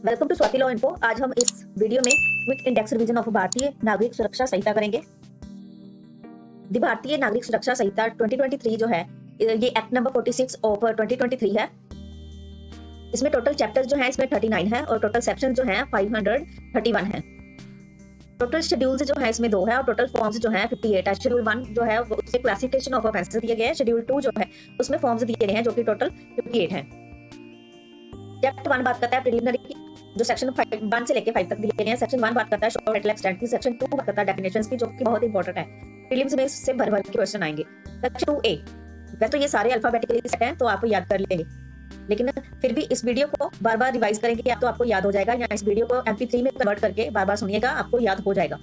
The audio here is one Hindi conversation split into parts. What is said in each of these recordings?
Welcome to Swati law info. आज हम इस वीडियो में क्विक इंडेक्स रिवीजन ऑफ भारतीय नागरिक सुरक्षा संहिता करेंगे। दी भारतीय नागरिक सुरक्षा संहिता 2023 जो है ये एक्ट नंबर 46 ऑफ 2023 है। इसमें टोटल चैप्टर्स जो है इसमें 39 है और टोटल सेक्शन जो है 531 है। टोटल शेड्यूल्स जो है इसमें 2 है और टोटल फॉर्म्स जो है 58 है। शेड्यूल 1 जो है उसमें क्लासिफिकेशन ऑफ ऑफेंसेस दिए गए हैं। शेड्यूल 2 जो है उसमें फॉर्म्स दिए गए हैं जो कि टोटल 58 है। चैप्टर 1 बात करता है प्रिलिमिनरी की, जो सेक्शन 1 से लेके 5 तक दिए गए हैं। सेक्शन 1 बात करता है शॉर्ट टाइटल एक्सटेंट की। सेक्शन 2 बात करता है डेफिनेशंस की, जो कि बहुत इंपॉर्टेंट है। प्रीलिम्स में इससे भर भर के क्वेश्चन आएंगे। सेक्शन 2A, वैसे तो ये सारे अल्फाबेटिकली सेट हैं तो आप याद कर लेंगे, लेकिन फिर भी इस वीडियो को बार बार रिवाइज करेंगे तो आपको याद हो जाएगा, या इस वीडियो को MP3 में कन्वर्ट करके बार बार सुनिएगा, आपको याद हो जाएगा।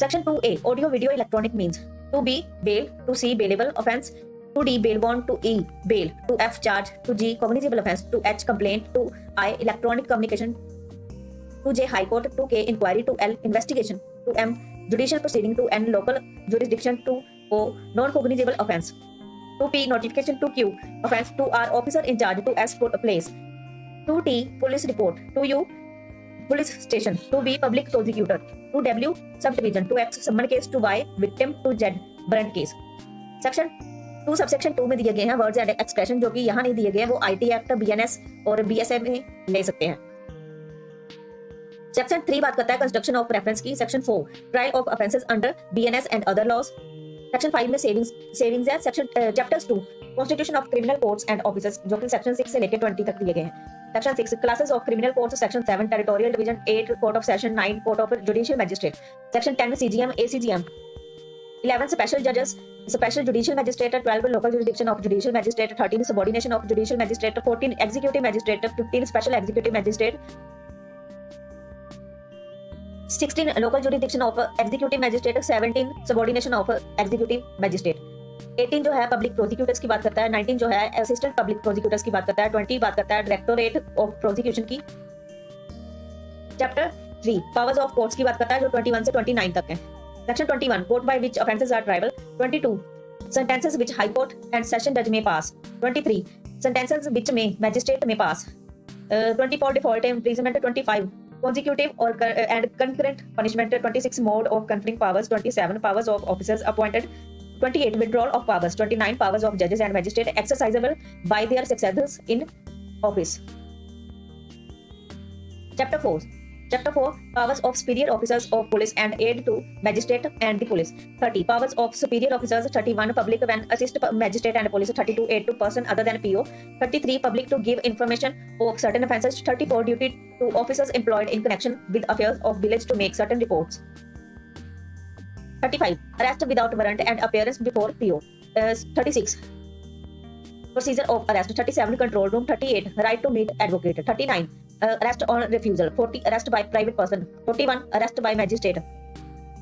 Section 2A, audio video electronic means. 2B, bail. 2C, bailable offence. 2D, bail bond। 2E, bail। 2F, charge। 2G, cognizable offence। 2H, complaint। 2I, electronic communication। 2J, high court। 2K, inquiry। 2L, investigation। 2M, judicial proceeding। 2N, local jurisdiction। 2O, non-cognizable offence। 2P, notification। 2Q, offence। 2R, officer in charge। 2S, place। 2T, police report। 2U, police station। 2B, public prosecutor। 2W, subdivision। 2X, summon case। 2Y, victim। 2Z, warrant case। Section 2 subsection 2 में दिए गए हैं वर्ड्स एंड एक्सप्रेशन, जो कि यहाँ नहीं दिए गए हैं, वो IT एक्ट, BNS और BSA में ले सकते हैं। सेक्शन 3 बात करता है कंस्ट्रक्शन ऑफ रेफरेंस की। Section 4, trial of offences under BNS and other laws. Section 5 में सेविंग्स है। Section chapters 2, constitution of criminal courts and officers, जो कि सेक्शन 6 से लेकर 20 तक दिए गए हैं। Section 6, classes of criminal courts. Section 7, territorial division. 8, court of session. 9, court of judicial magistrate. Section 10, CGM, ACGM। 11, special जजेस, special judicial magistrate। 12, local jurisdiction of judicial magistrate। 13, subordination of judicial magistrate। 14, executive magistrate। 15, special executive magistrate। 16, local jurisdiction of executive magistrate। 17, subordination of executive magistrate। 18 जो है पब्लिक प्रोसिक्यूटर्स की बात करता है। 19 जो है असिस्टेंट पब्लिक प्रोसिक्यूटर्स की बात करता है। 20 बात करता है डायरेक्टोरेट ऑफ प्रोसिक्यूशन की। चैप्टर 3, पावर्स ऑफ कोर्ट्स की बात करता है, जो 21 से 29 तक है। Section 21, court by which offences are triable। 22, sentences which high court and session judge may pass। 23, sentences which may magistrate may pass। 24, default imprisonment। 25, consecutive or and concurrent punishment। 26, mode of conferring powers। 27, powers of officers appointed। 28, withdrawal of powers। 29, powers of judges and magistrates exercisable by their successors in office। Chapter 4, powers of superior officers of police and aid to magistrate and the police। 30, powers of superior officers। 31, public when assist magistrate and police। 32, aid to person other than PO। 33, public to give information of certain offences। 34, duty to officers employed in connection with affairs of village to make certain reports। 35, arrest without warrant and appearance before PO। 36, procedure of arrest। 37, control room। 38, right to meet advocate। 39, arrest on refusal। 40, arrest by private person। 41, arrest by magistrate।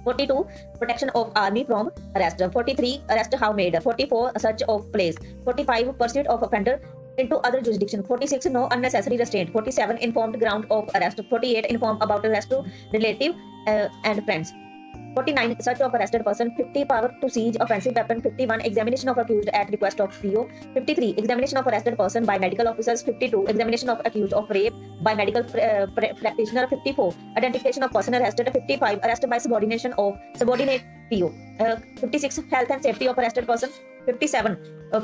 42, protection of army from arrest। 43, arrest how made। 44, search of place। 45, pursuit of offender into other jurisdiction। 46, no unnecessary restraint। 47, informed ground of arrest। 48, inform about arrest to relative and friends। 49, search of arrested person। 50, power to seize offensive weapon। 51, examination of accused at request of PO। 53, examination of arrested person by medical officers। 52, examination of accused of rape by medical practitioner। 54, identification of person arrested। 55, arrest by subordinate PO। 56, health and safety of arrested person। 57,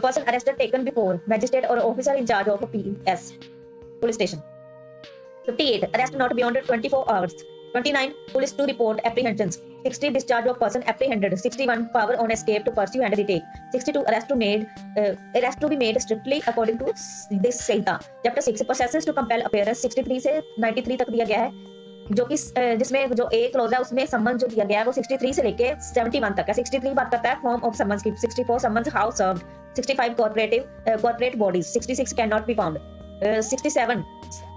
person arrested taken before magistrate or officer in charge of PS, police station। 58, arrest not beyond 24 hours। 29, police to report apprehensions। 60, discharge of person apprehended। 61, power on escape to pursue and retake। 62, arrest to be made strictly according to this Samhita. Chapter 6, processes to compel appearance। 63 से 93 तक दिया गया है, जो कि जिसमें जो एक क्लॉज है उसमें सम्मन जो दिया गया है वो 63 से लेके 71 तक है। 63 बात करता है फॉर्म ऑफ सम्मन्स की। 64, summons how served. 65, corporate bodies. 66, can not be found. 67,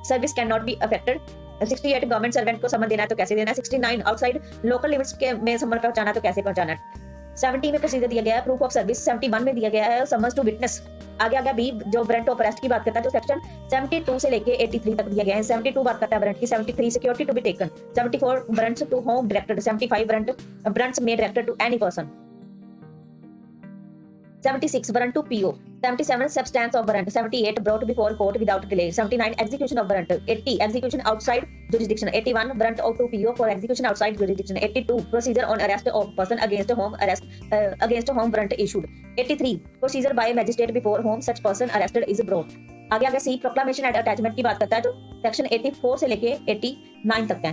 service can not be affected. 68, government servant को समन देना है तो कैसे देना है। 69, आउटसाइड लोकल लिमिट्स के में समन पहुंचाना तो कैसे पहुंचाना है। 70 में प्रोसीजर दिया गया है, प्रूफ ऑफ सर्विस। 71 में दिया गया है समन्स टू विटनेस। आगे आ गया बी, जो वारंट ऑफ अरेस्ट की बात करता है, जो सेक्शन 72 से लेके 83 तक दिया गया है। 72 बात करता है वारंट की। 73, security to be taken. 74, warrants to whom directed. 75, warrants made directed to any person. 76, warrant to PO। 77 substance of warrant, 78 brought before court without delay, 79 execution of warrant, 80 execution outside jurisdiction, 81 warrant out to PO for execution outside jurisdiction, 82 procedure on arrest of person against whom warrant issued, 83 procedure by magistrate before whom such person arrested is brought. आगे सी प्रोक्लामेशन एंड अटैचमेंट की बात करता है जो सेक्शन 84 से लेके 89 तक है।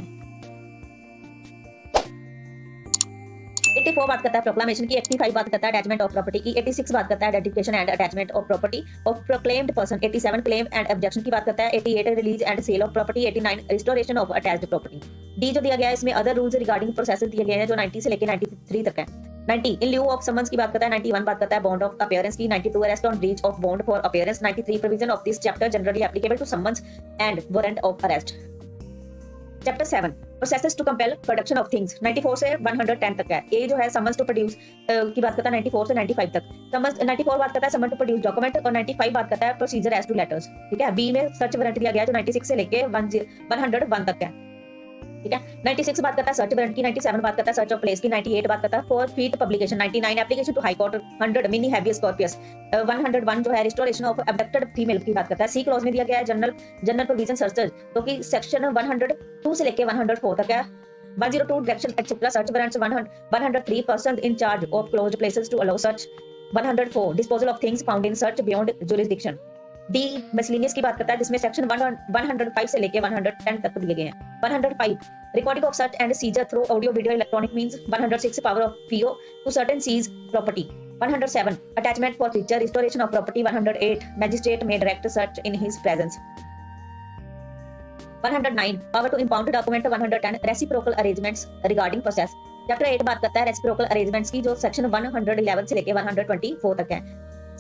84 बात करता है प्रोक्लामेशन की, 85 बात करता है अटैचमेंट ऑफ प्रॉपर्टी की, 86 बात करता है identification and attachment of property of proclaimed person, 87 claim and objection की बात करता है, 88 release and sale of property, 89 restoration of attached property. D जो दिया गया है इसमें अदर रूल्स रिगार्डिंग प्रोसेसेस दिए गए हैं जो 90 से लेके 93 तक है। 90 इन ल्यू ऑफ समन्स की बात करता है, 91 बात करता है बॉन्ड ऑफ अपीयरेंस की, 92 arrest on breach of bond for appearance, 93 provision of this chapter generally applicable to summons and warrant of arrest. Chapter 7 processes to compel production of things, 94 से 110 तक है। ए जो है समन्स टू प्रोड्यूस की बात करता है 94 से 95 तक। समन्स 94 बात करता है समन टू प्रोड्यूस डॉक्यूमेंट और 95 बात करता है प्रोसीजर एज टू लेटर्स। ठीक है। बी में सर्च वारंट दिया गया है जो 96 से लेके 101 तक है। ठीक है। 96 बात करता है सर्च वारंट की, 97 बात करता है सर्च ऑफ प्लेस की, 98 बात करता है forfeit publication, 99 application to high court, 100 mini habeas corpus, 101 जो है रिस्टोरेशन ऑफ अबडक्टेड फीमेल की बात करता है। सी क्लॉज में दिया गया है जनरल प्रोविजन सर्चेज जो कि सेक्शन 102 से लेके 104 तक है। 102 direction etcetera search warrants, 103 person in charge of closed places to allow search, 104 disposal of things found in search beyond jurisdiction. D miscellaneous की बात करता है जिसमें सेक्शन 105 से लेके 110 तक दिए गए हैं। 105 recording of search and seizure through audio video electronic means, 106 power of PO to certain seize property, 107 attachment for future restoration of property, 108 magistrate may direct search in his presence, 109 power to impound document, 110 reciprocal arrangements regarding process. Chapter 8 बात करता है रेसिप्रोकल अरेंजमेंट्स की जो सेक्शन 111 से लेके 124 तक है।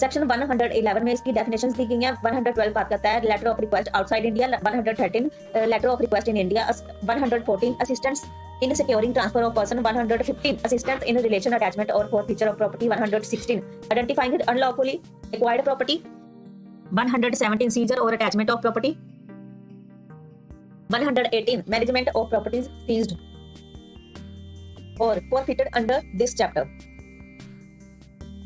सेक्शन 111 में इसकी डेफिनेशंस दी गई हैं। 112 बात करता है letter of request outside India, 113 letter of request in India, 114 assistance in securing transfer of person, 115 assistance in relation attachment और forfeiture of property, 116 identifying unlawfully acquired property, 117 seizure और attachment of property, 118 management of properties seized और forfeited under this chapter,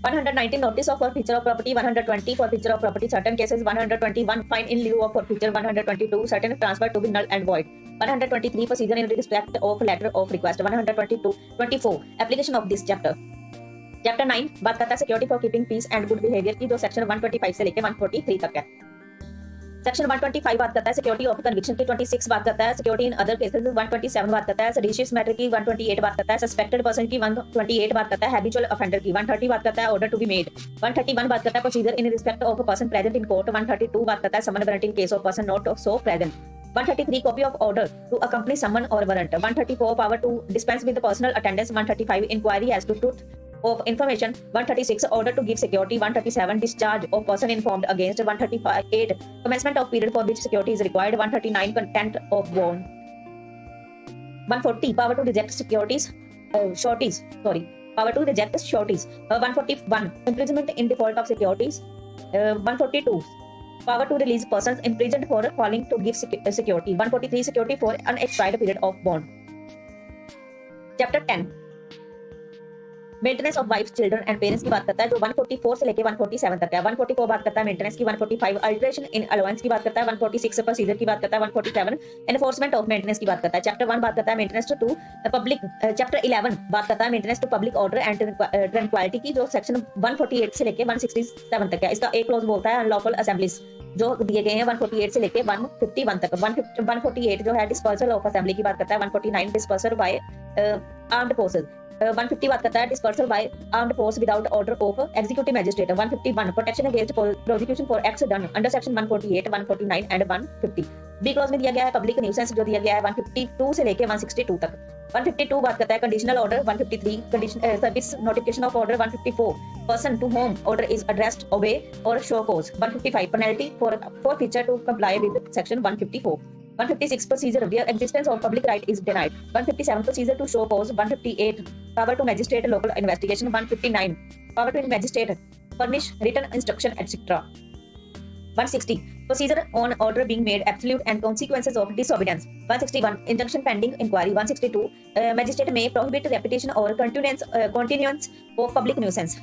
119 notice of forfeiture of property, 120 forfeiture of property certain cases, 121 fine in lieu of forfeiture, 122 certain transfer to be null and void, 123 procedure in respect of letter of request, 124 application of this chapter। Chapter 9 बात करता है security for keeping peace and good behaviour की जो सेक्शन 125 से लेके 143 तक है। सेक्शन 125 बात करता है सिक्योरिटी ऑफ कन्विक्शन की, 26 बात करता है सिक्योरिटी इन अदर केसेस, 127 बात करता है सेडिशियस मैटर की, 128 बात करता है सस्पेक्टेड पर्सन की, 128 बात करता है हैबिचुअल ऑफेंडर की, 130 बात करता है ऑर्डर टू बी मेड, 131 बात करता है procedure in respect of a person present in court, 132 बात करता है summons warrant in case of person not so present, 133 copy of order to accompany summon or warrant, 134 power to dispense with the personal attendance, 135 inquiry as to truth of information, 136 order to give security, 137 discharge of person informed against, 138 commencement of period for which security is required, 139 contempt of bond, 140 power to reject power to reject sureties, 141 imprisonment in default of securities, 142 power to release persons imprisoned for failing to give security, 143 security for unexpired period of bond। Chapter 10 maintenance of wife's children and parents की बात करता है जो 144 से लेके 147 तक है। 144 बात करता है मेंटेनेंस की, 145 अल्टरेशन इन अलाउंस की बात करता है, 146 प्रोसीजर की बात करता है, 147 एनफोर्समेंट ऑफ मेंटेनेंस की बात करता है। चैप्टर 1 बात करता है मेंटेनेंस टू पब्लिक, चैप्टर 11 बात करता है maintenance to public order and tranquillity की जो सेक्शन 148 से लेके 167 तक है। इसका एक क्लॉज बोलता है अनलॉफुल असेंबलीज जो दिए गए हैं 148 से लेके 151 तक। 148 जो है डिस्पर्सल ऑफ असेंबली की बात करता है, 149 डिस्पर्सल बाय आर्म्ड फोर्सेस, 150 बात करता है dispersal by armed force without order of executive magistrate, 151 protection against prosecution for acts done under section 148, 149 and 150। B clause में दिया गया है पब्लिक न्यूसेंस जो दिया गया है 152 से लेके 162 तक। 152 बात करता है conditional order, 153 condition service notification of order, 154 person to whom order is addressed obey और show cause, 155 penalty for failure to comply with section 154, 156 procedure where existence of public right is denied, 157 procedure to show cause, 158 power to magistrate local investigation, 159 power to magistrate furnish written instruction etc, 160 procedure on order being made absolute and consequences of disobedience, 161 injunction pending inquiry, 162 magistrate may prohibit repetition or continuance of public nuisance,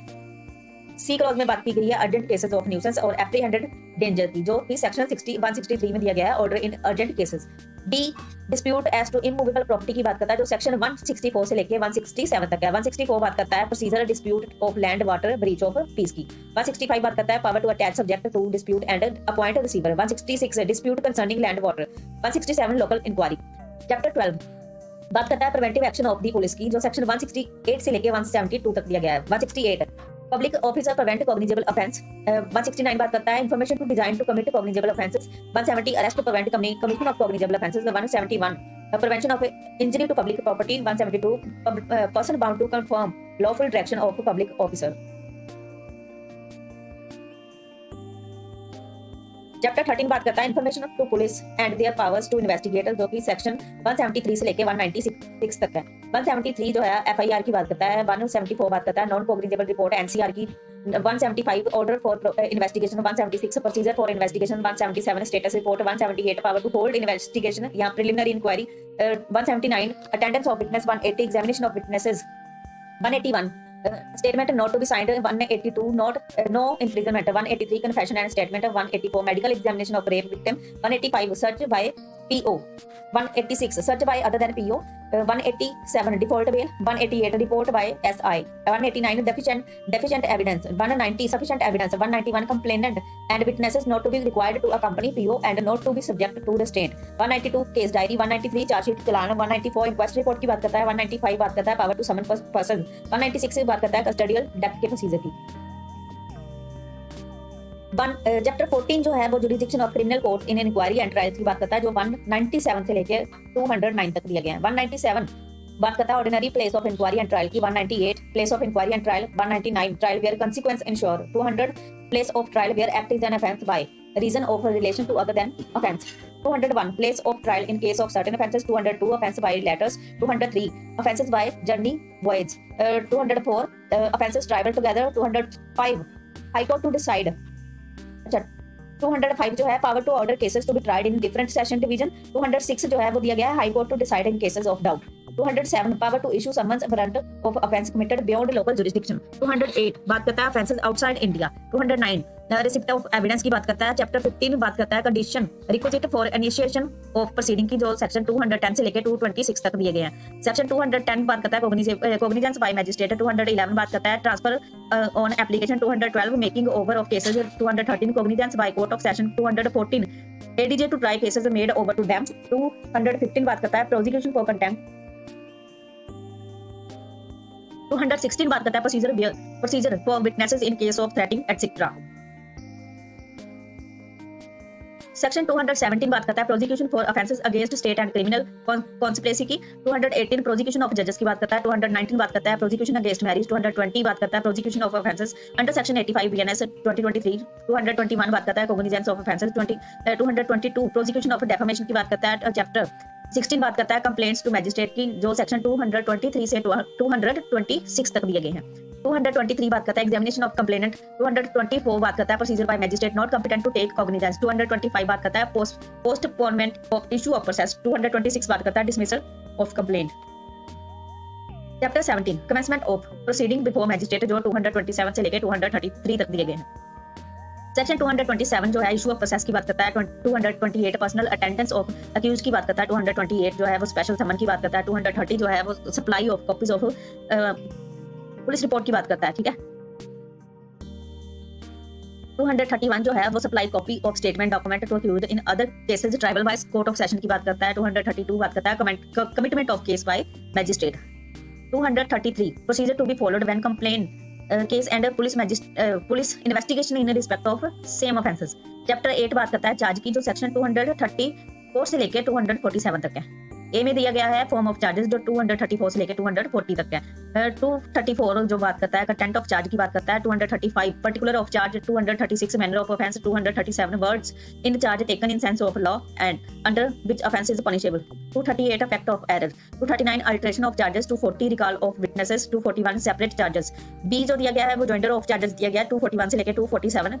C clause में बात की गई है अर्जेंट केसेस ऑफ न्यूसेंस और एप्रीहेंडेड डेंजर की, जो कि सेक्शन 163 में दिया गया है order in urgent cases. D dispute as to immovable property की बात करता है, जो सेक्शन 164 से लेके 167 तक है। 164 बात करता है procedure dispute of land water breach of peace की। 165 बात करता है power to attach subject to dispute and appoint receiver. 166 dispute concerning land water. 167 local inquiry. Chapter 12 बात करता है preventive action of the police की, जो सेक्शन 168 से लेके 172 तक दिया गया है। 168 public officer prevent cognizable offence. 169 बात करता है information to design to commit cognizable offences. 170 arrest to prevent commission of cognizable offences. 171 prevention of injury to public property. 172 person bound to confirm lawful direction of public officer. Chapter 13 बात करता है information to police and their powers to investigate, जो कि सेक्शन 173 से लेके 196 तक है। 173 जो है एफआईआर की बात करता है। 174 बात करता है नॉन कॉग्निजेबल रिपोर्ट एनसीआर की। 175 order for investigation. 176 procedure for investigation. 177 status report. 178 power to hold investigation या preliminary inquiry. 179 attendance of witness. 180 examination of witnesses. 181 statement not to be signed. 182 no imprisonment. 183 confession and statement. 184 medical examination of rape victim. 185 search by PO. 186 search by other than PO. 187 default bail. 188 report by SI. 189 deficient evidence. 190 sufficient evidence. 191 complainant and witnesses not to be required to accompany PO and not to be subject to restraint. 192 case diary. 193 charge sheet challan. 194 inquest report की बात करता है। 195 बात करता है power to summon person। 196 बात करता है कस्टोडियल डेप्थ के प्रोसीजर की। चैप्टर 14 जो है वो jurisdiction of criminal court in inquiry and trial की बात करता है, जो 197 से लेके 209 तक दिया गया है। 197 बात करता है ordinary place of inquiry and trial की। 198 place of inquiry and trial. 199 trial where consequence ensure. 200 place of trial where act is an offence by reason of relation to other than offence. 201 place of trial in case of certain offences. 202 offence by letters. 203 offences by journey voyage. 204 offences triable together. 205 high court to decide. अच्छा 205 जो है power to order cases to be tried in different session division. 206 जो है वो दिया गया है high court to decide in cases of doubt. 207 power to issue summons warrant of offence committed beyond local jurisdiction. 208 बात करता है offences outside India. 209 receipt of evidence की बात करता है। चैप्टर 15 बात करता है condition requisite for initiation of proceeding की, जो सेक्शन 210 से लेकर 226 तक दिए गए हैं। सेक्शन 210 बात करता है कॉग्निजेंस बाय मैजिस्ट्रेट। 211 बात करता है transfer on application. 212 making over of cases. 213 cognizance by court of session. 214 ADJ to try cases made over to them. 215 बात करता है प्रोसिक्यूशन फॉर कंटेम्प्ट। 216 बात करता है procedure for witnesses in case of threatening etcetera. Section 217 बात करता है prosecution for offences against state and criminal conspiracy की। 218 प्रोसिक्यूशन ऑफ जजेस की बात करता है। 219 बात करता है प्रोसिक्यूशन अगेंस्ट मैरिज। 220 बात करता है prosecution of offences under section 85 BNS 2023। 221 बात करता है cognizance of offences. 222 prosecution of defamation की बात करता है। चैप्टर 16 बात करता है कंप्लेंट्स टू मैजिस्ट्रेट की, जो सेक्शन 223 से 226 तक दिए गए हैं। 223 बात करता है एग्जामिनेशन ऑफ कंप्लेनेंट। 224 बात करता है procedure by magistrate not competent to take cognizance. 225 बात करता है postponement of issue of process. 226 बात करता है dismissal of complaint. Chapter 17 commencement of proceeding before magistrate, जो 227 से लेकर 233 तक दिए गए हैं। सेक्शन 227 जो है इशू ऑफ प्रोसेस की बात करता है। 228 पर्सनल अटेंडेंस ऑफ अक्यूज की बात करता है। 228 जो है वो स्पेशल समन की बात करता है। 230 जो है वो supply of copies of police report की बात करता है। ठीक है 231 जो है वो supply copy of statement document to accused in other cases triable by court of session की बात करता है। 232 बात करता है commitment of case by magistrate. 233 procedure to be followed when complaint case and police investigation in respect of same offences. Chapter 8 बात करता है चार्ज की, जो सेक्शन 234 से लेकर 247 तक है। ए में दिया गया है फॉर्म ऑफ चार्जेस, जो 234 से लेकर 240 तक है। 234 जो बात करता है कंटेंट ऑफ चार्ज की बात करता है। 235 particular of charge. 236 manner of offence. 237 words in charge taken in sense of law and under which offence is punishable. 238 effect of error. 239 alteration of charges. 240 recall of witnesses. 241 separate charges. B जो दिया गया है वो जॉइंडर ऑफ चार्जेस दिया गया है 241 से लेकर 247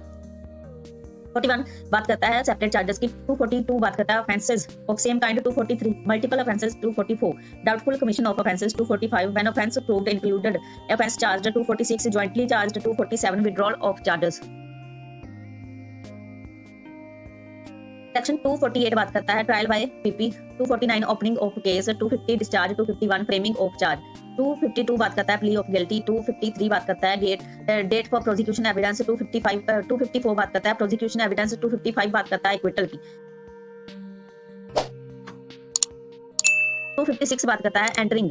41 बात करता है सेपरेट चार्जेस की, 242 बात करता है offences of same kind, 243 multiple offences, 244 doubtful commission of offences, 245 when offence proved included offence charge, 246 jointly charge, 247 withdrawal of charges. Section 248 बात करता है trial by PP, 249 opening of case, 250 discharge, 251 framing of charge, 252 बात करता है प्ली ऑफ गिल्टी, 253 बात करता है डेट फॉर प्रोसिक्यूशन एविडेंस, 254 बात करता है प्रोसिक्यूशन एविडेंस, 255 बात करता है एक्विटल की, 256 बात करता है एंटरिंग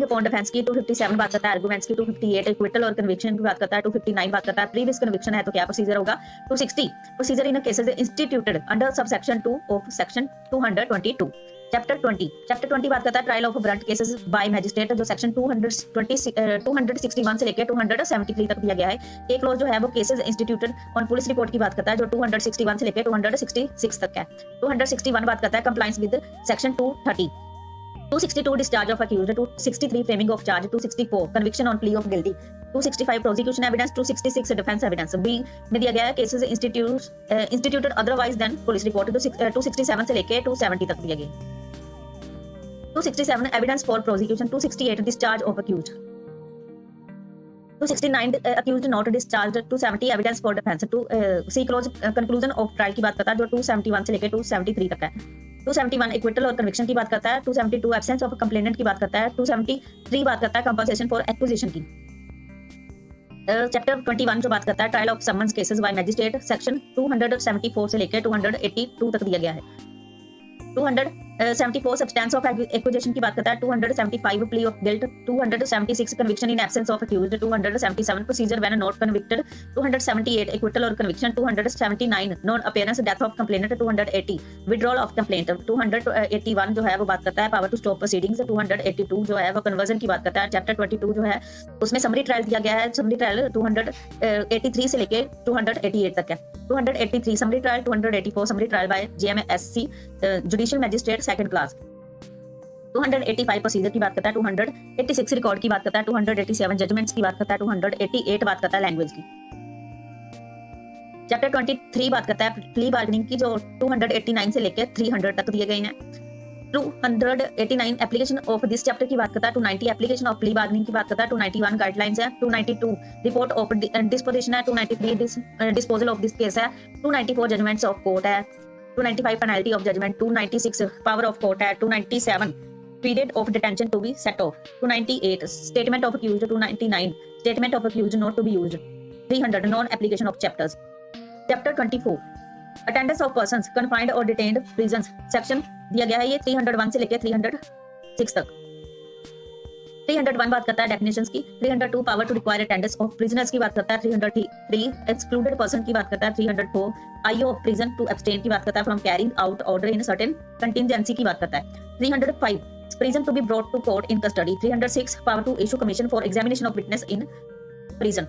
अपॉन डिफेंस की, 257 बात करता है आर्गुमेंट्स की, 258 एक्विटल और कन्विक्शन की बात करता है, 259 बात करता है प्रीवियस कन्विक्शन है तो क्या प्रोसीजर होगा, 260 procedure in cases instituted under subsection 2 of section 222। Chapter 20 बात करता है trial of Brunt cases bye magistrate, जो सेक्शन 261 से लेकर 273 तक दिया गया है। एक क्लॉज जो है वो cases instituted on police report की बात करता है, जो 261 से लेकर 266 तक है। 261 बात करता है compliance with section 230, 262 discharge of accused, 263 framing of charge, 264 conviction on plea of guilty, 265 prosecution evidence, 266 defense evidence। B में दिया गया है cases instituted otherwise than police report, 267 से लेके 270 तक दिया गया। 267 evidence for prosecution, 268 discharge of accused, 269 accused not discharged, 270 evidence for defense, C close conclusion of trial की बात करता है, जो 271 से लेकर 273 तक है। 271 इक्विटल और कन्विक्शन की बात करता है, 272 एब्सेंस ऑफ कंप्लेनेंट की बात करता है, 273 बात करता है कंपनसेशन फॉर एक्विजिशन की। चैप्टर 21 जो बात करता है trial of summons cases bye magistrate, section 274 से लेकर 282 तक दिया गया है। 274 सब्सटेंस ऑफ एक्विजिशन की बात करता है, 275 plea of guilt, 276 conviction in absence of accused, 277 procedure when not convicted, 278 acquittal और conviction, 279 non appearance death of complainant, 280 withdrawal of complaint, 281 जो है वो बात करता है पावर टू स्टॉप प्रोसीडिंग्स, 282 जो है वो कन्वर्जन की बात करता है। चैप्टर 22 जो है उसमें समरी ट्रायल दिया गया है, समरी ट्रायल 283 से लेके 288 तक है। 283 summary trial, 284 summary trial by जेएमएससी judicial magistrate second class, 285 procedure की बात करता है, 286 रिकॉर्ड की बात करता है, 287 जजमेंट्स की बात करता है, 288 बात करता है लैंग्वेज की। चैप्टर 23 बात करता है प्ली बार्गेनिंग की, जो 289 से लेकर 300 तक दिए गए हैं। 289 एप्लीकेशन ऑफ दिस चैप्टर की बात करता है, 290 एप्लीकेशन ऑफ प्ली बार्गेनिंग की बात करता है, 291 गाइडलाइंस है, 292 रिपोर्ट ऑफ डिस्पोजिशन है, 293 डिस्पोजल ऑफ दिस केस है, 294 जजमेंट्स ऑफ कोर्ट है, 295 penalty of judgment, 296 power of court है, 297 period of detention to be set off, 298 statement of accused, 299 statement of accused not to be used, 300 non application of chapters. Chapter 24 attendance of persons confined और डिटेन्ड प्रिजन्स, सेक्शन दिया गया है ये 301 से लेकर 306 तक। 301 बात करता है डेफिनेशंस की, 302 power to require attendance of prisoners की बात करता है, 303 एक्सक्लूडेड पर्सन की बात करता है, 304 IO of prison to abstain की बात करता है from carrying out order in certain contingency की बात करता है, 305 prison to be brought to court in custody, 306 power to issue commission for examination of witness in prison.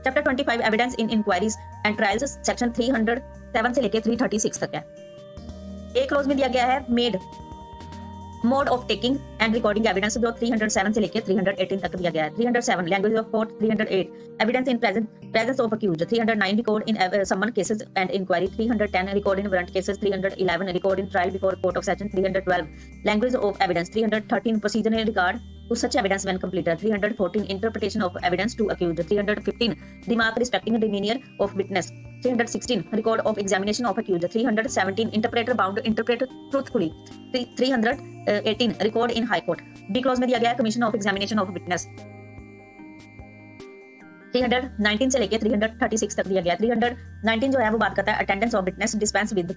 Chapter 25 evidence in inquiries and trials, section 307 से लेकर 336 तक है। एक क्लोज में दिया गया है made mode of taking and recording evidence, जो 307 से लेकर 318 तक दिया गया है। 307 language of court, 308 evidence in presence of accused, 309 record in summon cases and inquiry, 310 record in warrant cases, 311 record in trial before court of session, 312 language of evidence, 313 procedure in regard to such evidence when completed, 314 interpretation of evidence to accused, 315 remark respecting demeanor of witness, 316 record of examination of accused, 317 interpreter bound interpret truthfully, 318 record in high court। B clause में दिया गया है commission of examination of witness, 319 से लेके 336 तक दिया गया। 319 जो है वो बात करता है attendance of witness dispense with,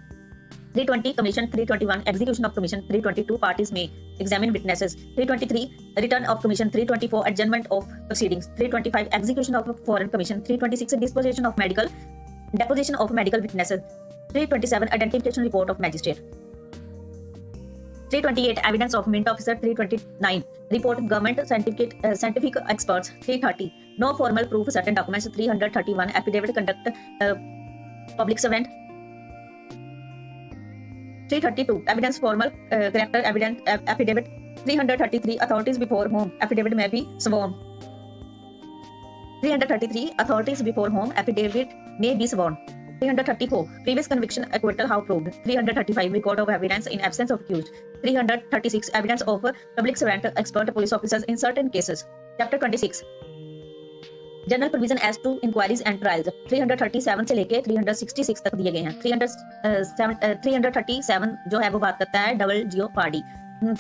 320 commission, 321 execution of commission, 322 parties may examine witnesses, 323 return of commission, 324 adjournment of proceedings, 325 execution of foreign commission, 326 disposition of medical deposition of medical witnesses, 327 identification report of magistrate, 328 evidence of mint officer, 329 report government scientific experts, 330 no formal proof certain documents, 331 affidavit conduct public servant, 332 evidence formal character evidence affidavit, 333 authorities before whom affidavit may be sworn, 333 authorities before whom affidavit may be sworn, 334 previous conviction acquittal how proved. 335 record of evidence in absence of accused. 336 evidence of public servant expert police officers in certain cases. Chapter 26 general provision as to inquiries and trials 337 से लेके 366 तक दिए गए हैं। 337 जो है वो बात करता है double jeopardy.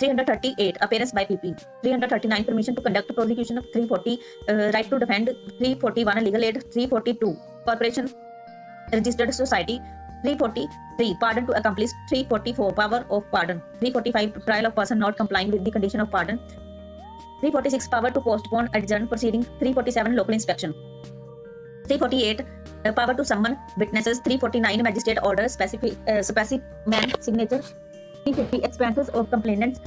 338 appearance by PP. 339 permission to conduct prosecution. 340 right to defend. 341 legal aid. 342 corporation registered society. 343 pardon to accomplice. 344 power of pardon. 345 trial of person not complying with the condition of pardon. 346 power to postpone adjourn proceeding. 347 local inspection. 348 power to summon witnesses. 349 magistrate order specimen signature. 350 expenses of complainants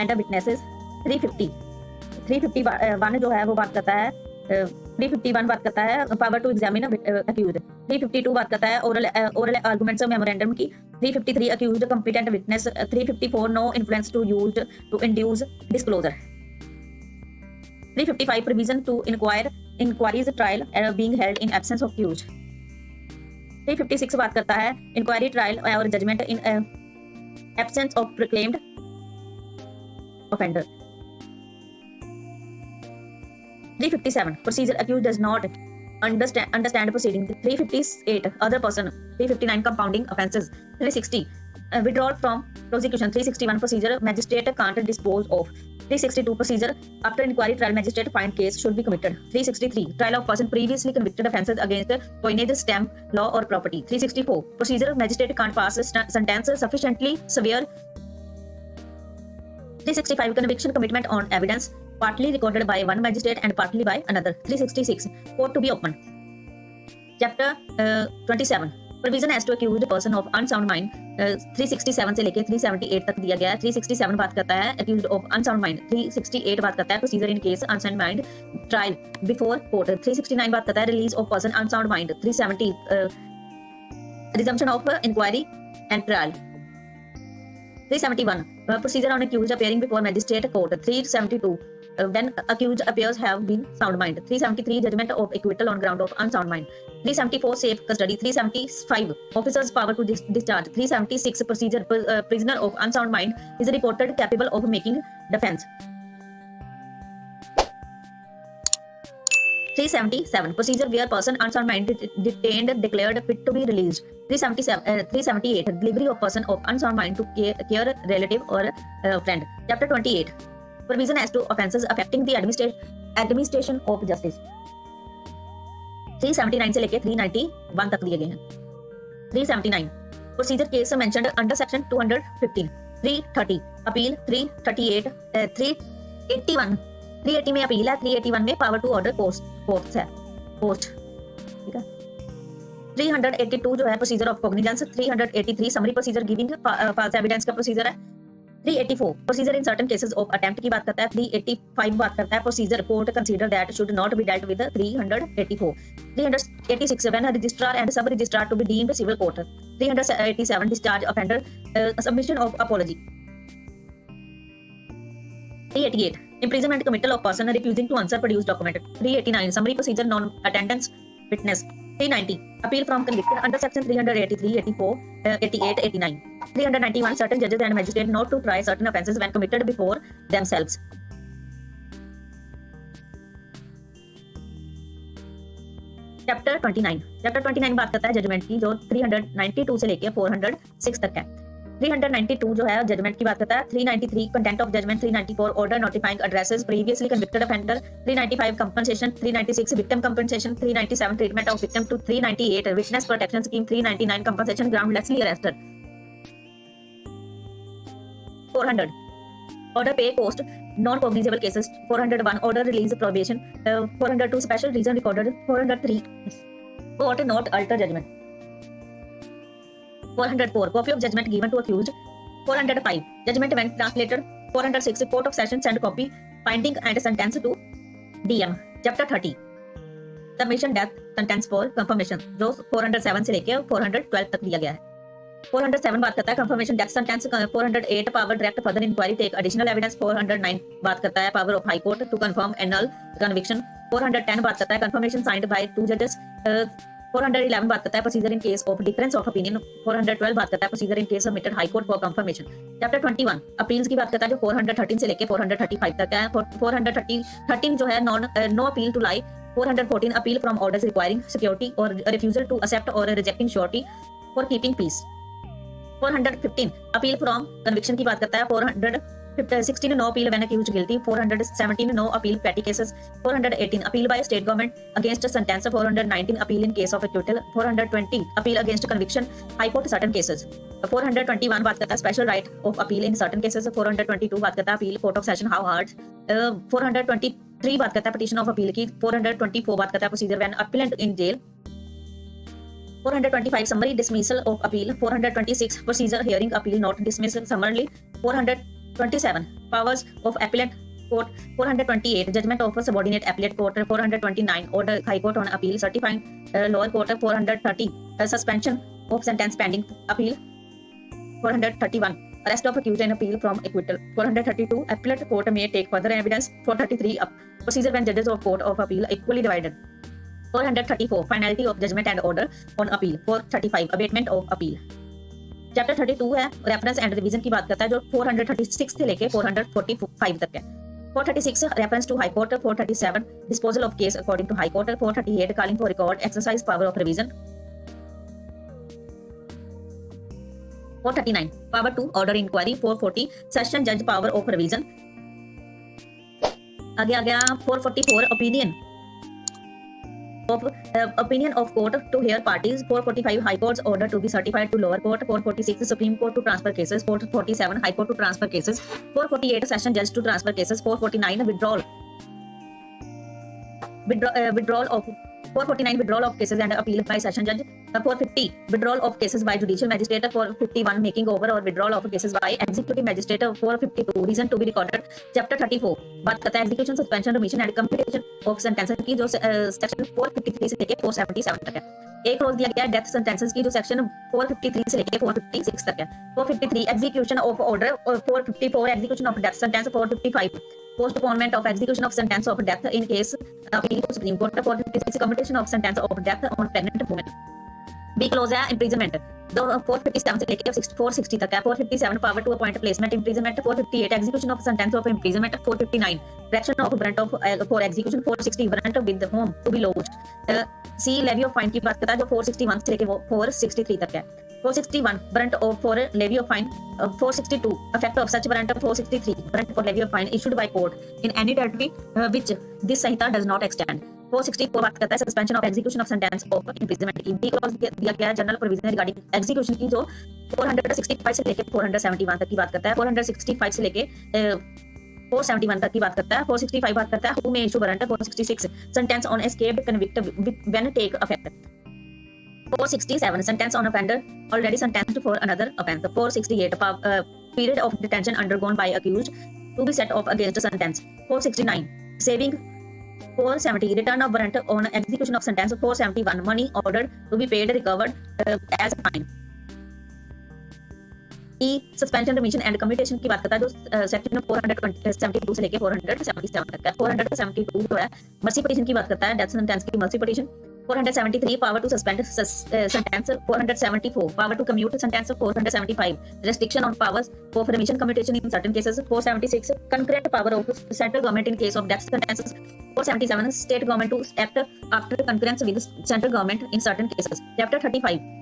and witnesses. 351 जो है वो बात करता है 351 बात करता है पावर टू एग्जामिन अक्यूज्ड। 352 बात करता है ओरल आर्गुमेंट्स मेमोरेंडम की। 353 accused competent witness. 354 no influence to used to induce disclosure. 355 provision to inquiries trial being held in absence of accused. 356 बात करता है inquiry trial और judgment in absence of proclaimed offender. 357 procedure accused does not understand proceeding. 358 other person. 359 compounding offences. 360 withdrawal from prosecution. 361 procedure magistrate can't dispose of. 362 procedure after inquiry trial magistrate find case should be committed. 363 trial of person previously convicted offences against coinage, stamp, law or property. 364 procedure magistrate can't pass sentence sufficiently severe. 365 conviction commitment on evidence partly recorded by one magistrate and partly by another. 366 court to be open. Chapter 27 provision as to accused person of unsound mind. 367 से लेके 378 तक दिया गया है। 367 बात करता है accused of unsound mind। 368 बात करता है procedure in case unsound mind trial before court। 369 बात करता है release of person unsound mind। 370 resumption of inquiry and trial। 371 procedure on accused appearing before magistrate court। 372 when accused appears have been sound mind। 373 judgment of acquittal on ground of unsound mind। 374 safe custody। 375 officers power to discharge। 376 procedure prisoner of unsound mind is reported capable of making defense। 377 procedure where person unsound mind detained declared fit to be released। 378 delivery of person of unsound mind to care relative or friend। Chapter 28 provision as to offences affecting the administration of justice। 379 से लेके 391 तक दिए गए हैं। 379 procedure case mentioned under section 215। 330 appeal। 338 380 में अपील है। 381 में पावर टू ऑर्डर पोस्ट है पोस्ट ठीक है। 382 जो है procedure of cognizance. 383 summary procedure giving false evidence का प्रोसीजर है। 384 procedure in certain cases of attempt की बात करता है। 385 बात करता है procedure court consider that should not be dealt with. 384 386 when registrar and sub registrar to be deemed civil court. 387 discharge offender submission of apology. 388 imprisonment committal of person refusing to answer produced document। 389 summary procedure non attendance witness। 390 appeal from conviction under section 383 84 88 89। 391 certain judges and magistrates not to try certain offences when committed before themselves। chapter 29 बात करता है जजमेंट की जो 392 से लेके 406 तक है। 392 जो है जजमेंट की बात करता है। 393 content of judgment. 394 order notifying addresses previously convicted offender. 395 compensation. 396 victim compensation. 397 treatment of victim to. 398 witness protection scheme. 399 compensation groundlessly arrested. 400 order pay cost non cognizable cases। 401 order release probation। 402 special reason recorded। 403 court not alter judgment। 404 copy of judgment given to accused। 405 judgment when translated। 406 court of session send copy finding and sentence to DM। chapter 30 submission death sentence for confirmation जो 407 से लेके 412 तक दिया गया है। 407 बात करता है confirmation death sentence। 408 power direct further inquiry take additional evidence। 409 बात करता है power of high court to confirm annul conviction। 410 बात करता है confirmation signed by two judges। 411 बात करता है procedure in case of difference of opinion. 412 बात करता है procedure in case submitted high court for confirmation. Chapter 21 appeals की बात करता है जो 413 से लेके 435 तक है। 413 जो है no appeal to lie. 414 appeal from orders requiring security और रिफ्यूजल टू एक्सेप्ट और rejecting surety for keeping peace. 415 appeal from conviction की बात करता है। 416 no appeal when accused guilty. 417 no appeal petty cases. 418 appeal by state government against sentence. 419 appeal in case of acquittal. 420 appeal against conviction high court certain cases. 421 बात करता है special right of appeal in certain cases. 422 बात करता है appeal court of session how hard. 423 बात करता है पिटीशन ऑफ अपील की। 424 बात करता है procedure when appellant in jail. 425 summary dismissal of appeal. 426 procedure hearing appeal not dismissal summarily. 427 powers of appellate court. 428 judgment of subordinate appellate court. 429 order high court on appeal certifying lower court. 430 suspension of sentence pending appeal. 431 arrest of accused and appeal from acquittal. 432 appellate court may take further evidence. 433 procedure when judges of court of appeal equally divided. 434 finality of judgment and order on appeal. 435 abatement of appeal. Chapter 32 है रेफरेंस एंड रिवीजन की बात करता है जो 436 से लेके 445 तक है। 436 reference to high court. 437 disposal of case according to high court. 438 calling for record exercise power of revision. 439 power to order inquiry. 440 session जज पावर ऑफ रिवीजन। आगे आ गया 444 opinion of court to hear parties. 445 high court's order to be certified to lower court. 446 supreme court to transfer cases. 447 high court to transfer cases. 448 session judge to transfer cases. 449 withdrawal of 449 withdrawal of cases and appeal by session judge. 450 withdrawal of cases by judicial magistrate. 451 making over or withdrawal of cases by executive magistrate. 452 reason to be recorded. Chapter 34 बात करता है execution suspension remission and computation of sentences की जो सेक्शन 453 से लेके 477 तक है। एक क्लॉज दिया गया है डेथ सेंटेंसेस की जो सेक्शन 453 से लेके 456 तक है। 453 एग्जीक्यूशन ऑफ ऑर्डर और 454 execution of death sentence. 455 postponement of execution of sentence of death in case appeal to Supreme Court. 456 commutation of sentence of death on pregnant women. Be close है imprisonment जो 457 से लेके 460 तक है। 457 power to appoint placement imprisonment. 458 execution of sentence of imprisonment. 459 correction of warrant of for execution. 460 warrant with whom to be lodged. C levy of fine की बात करता है जो 461 से लेके 463 तक है। 461 warrant of for levy of fine. 462 effect of such warrant. 463 warrant for levy of fine issued by court in any territory which this Samhita does not extend. 464 बात करता है suspension of execution of sentence of imprisonment की। बी क्लॉज दिया गया है जनरल प्रोविजन रिगार्डिंग एग्जीक्यूशन की जो 465 से लेके 471 तक की बात करता है। 465 से लेके 471 तक की बात करता है। 465 बात करता है who may issue warrant. 466 sentence on escaped convict when take effect. 467 sentence on offender already sentenced for another offence. 468 period of detention undergone by accused to be set off against sentence. 469 saving. 470 return of warrant on execution of sentence. 471 money ordered to be paid recovered as a fine. E suspension remission and commutation की बात करता है जो सेक्शन 472 से लेके 477 तक है। 472 जो है मर्सी पिटीशन की बात करता है डेथ सेंटेंस की mercy petition. 473 power to suspend sentence. 474 power to commute sentence. 475 restriction on powers of remission commutation in certain cases. 476 concurrent power of central government in case of death sentences. 477 state government to act after concurrence with central government in certain cases. Chapter 35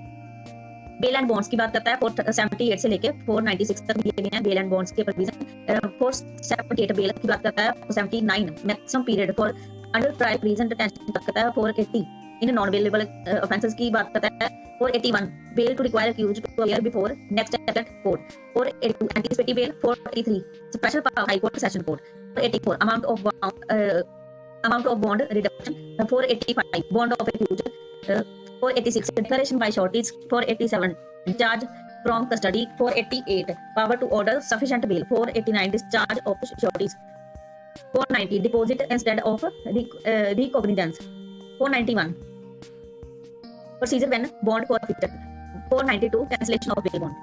bail and bonds की बात करता है। 478 से लेके 496 तक दिए गए हैं बेल एंड बॉन्ड्स के प्रोविजन। 478 बेल की बात करता है। 479 maximum period for under trial prison detention की बात करता है। 480 इन नॉन बेलेबल ऑफेंसेस की बात करता है। 481 bail to require accused to appear before next appellate court. 482 anticipatory bail. 483 special high court session court. 484 amount of bond reduction. 485 bond of accused. 486 declaration by sureties. 487 discharge from custody. 488 power to order sufficient bail. 489 discharge of sureties. 490 deposit instead of recognizance. 491 procedure when bond forfeited. 492 cancellation of bail bond.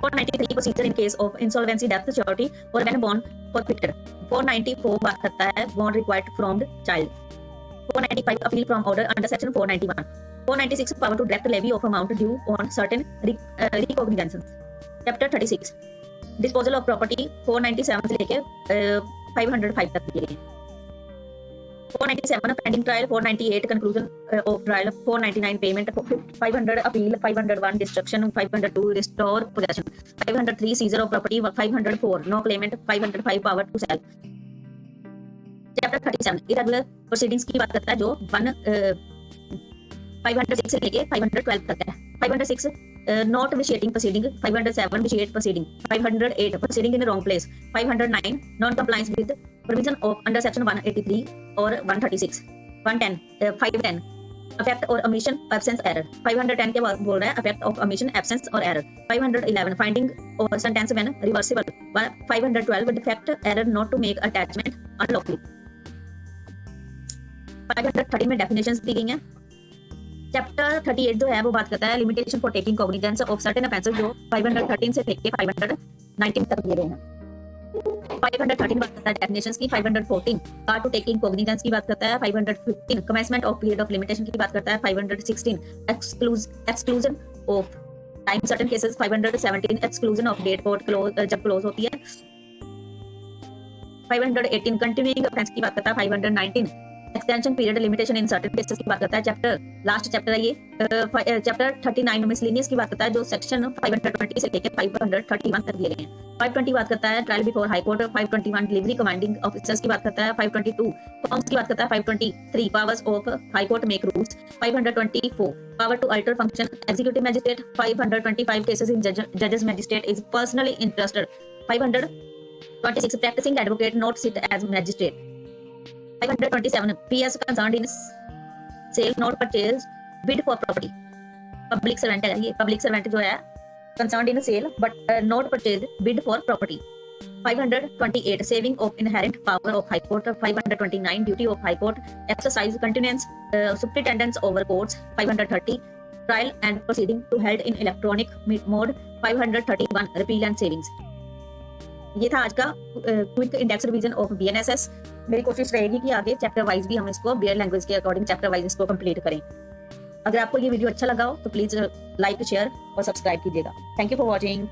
493 procedure in case of insolvency, death, surety or when bond forfeited. 494 बात करता है bond required from the child. 495 appeal from order under section 491. 496 power to direct levy of amount due on certain recognizances. Chapter 36 disposal of property 497 से लेके 505 तक दिए गए. 497 pending trial, 498 conclusion of trial, 499 payment, 500 appeal, 501 destruction, 502 restore possession, 503 seizure of property, 504 no claimant, 505 power to sell. Chapter 37 irregular proceedings की बात करता है जो 506 से लेके 512 तक है. 506 not vitiating proceeding, 507 vitiate proceeding, 508 proceeding in the wrong place, 509 non-compliance with provision of under section 183 or 136, 110 510 effect or omission absence error, 510 के बाद बोल रहा है effect of omission absence or error, 511 finding or sentence when reversible, 512 defect error not to make attachment unlawfully. 530 में definitions दी गई हैं. चैप्टर 38 जो है वो बात करता है limitation for taking cognizance of certain offences जो 513 से लेके 519 तक दिए गए हैं. 513 बात करता है डेफिनेशंस की, 514 पार्ट टू टेकिंग कॉग्निजेंस की बात करता है, 515 commencement of period of limitation की बात करता है, 516 exclusion of time certain cases, 517 exclusion of date court close जब क्लोज होती है, 518 कंटिन्यूइंग ऑफेंस की बात करता है, 519 extension period limitation in certain cases की बात करता है. चैप्टर लास्ट चैप्टर है ये. चैप्टर 39 मिसलेनियस की बात करता है जो सेक्शन 520 से लेकर 531 तक दिए गए हैं. 520 बात करता है trial before high court, 521 delivery commanding officers की बात करता है, 522 फॉर्म्स की बात करता है, 523 powers of high court make rules, 524 power to alter function executive magistrate, 525 cases in जजेस magistrate is personally interested, 526 practising advocate not sit as magistrate, 527 PS concerned in sale not purchase bid for property. Public servant है ये. Public servant जो है concerned in sale but not purchase bid for property. 528 saving of inherent power of High Court. 529 duty of High Court exercise continuance superintendence over courts. 530 trial and proceeding to held in electronic mode. 531 repeal and savings. ये था आज का quick index revision of BNSS. मेरी कोशिश रहेगी कि आगे चैप्टर वाइज भी हम इसको बियर लैंग्वेज के अकॉर्डिंग चैप्टर वाइज इसको कंप्लीट करें. अगर आपको ये वीडियो अच्छा लगा हो तो प्लीज लाइक शेयर और सब्सक्राइब कीजिएगा. Thank you for watching.